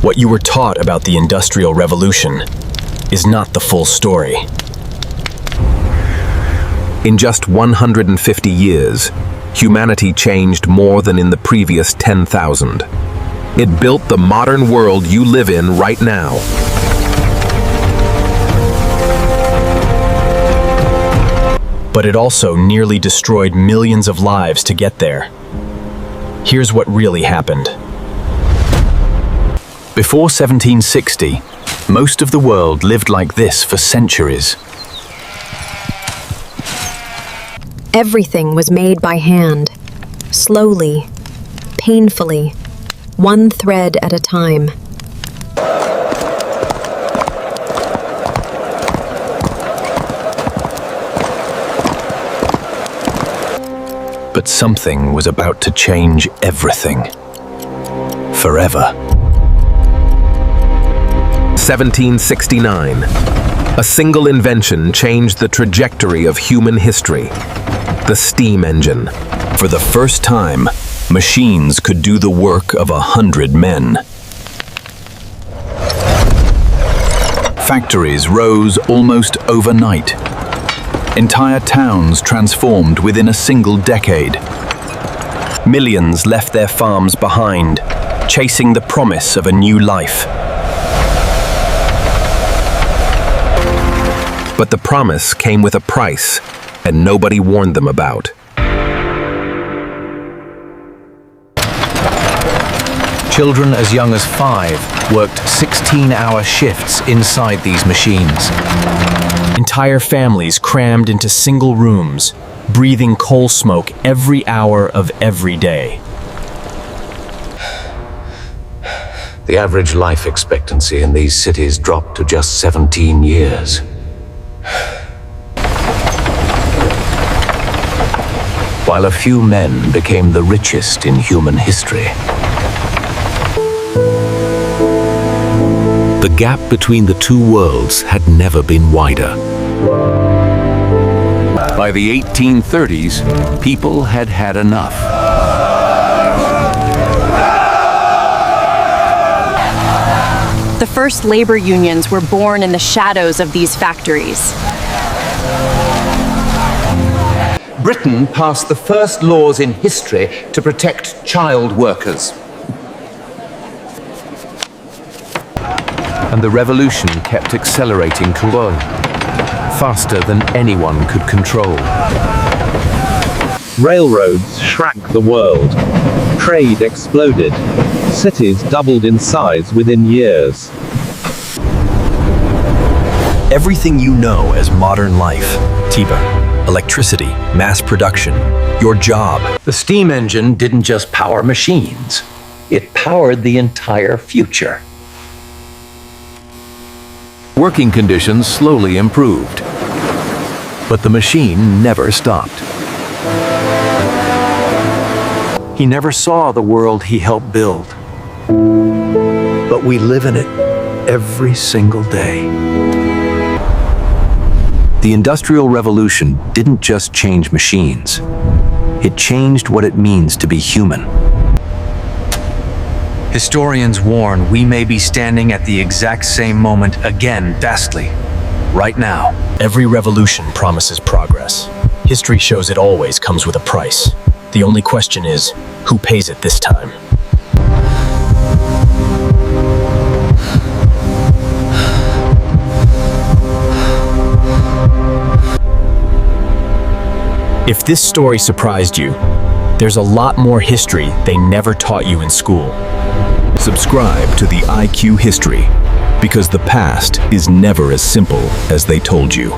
What you were taught about the Industrial Revolution is not the full story. In just 150 years, humanity changed more than in the previous 10,000. It built the modern world you live in right now. But it also nearly destroyed millions of lives to get there. Here's what really happened. Before 1760, most of the world lived like this for centuries. Everything was made by hand, slowly, painfully, one thread at a time. But something was about to change everything. Forever. 1769. A single invention changed the trajectory of human history. The steam engine. For the first time, machines could do the work of 100 men. Factories rose almost overnight. Entire towns transformed within a single decade. Millions left their farms behind, chasing the promise of a new life. But the promise came with a price, and nobody warned them about. Children as young as 5 worked 16-hour shifts inside these machines. Entire families crammed into single rooms, breathing coal smoke every hour of every day. The average life expectancy in these cities dropped to just 17 years. While a few men became the richest in human history. The gap between the two worlds had never been wider. By the 1830s, people had had enough. The first labor unions were born in the shadows of these factories. Britain passed the first laws in history to protect child workers. And the revolution kept accelerating toward faster than anyone could control. Railroads shrank the world. Trade exploded. Cities doubled in size within years. Everything you know as modern life, Tiba, electricity, mass production, your job. The steam engine didn't just power machines. It powered the entire future. Working conditions slowly improved, but the machine never stopped. He never saw the world he helped build, but we live in it every single day. The Industrial Revolution didn't just change machines. It changed what it means to be human. Historians warn we may be standing at the exact same moment again, vastly, right now. Every revolution promises progress. History shows it always comes with a price. The only question is, who pays it this time? If this story surprised you, there's a lot more history they never taught you in school. Subscribe to the IQ History, because the past is never as simple as they told you.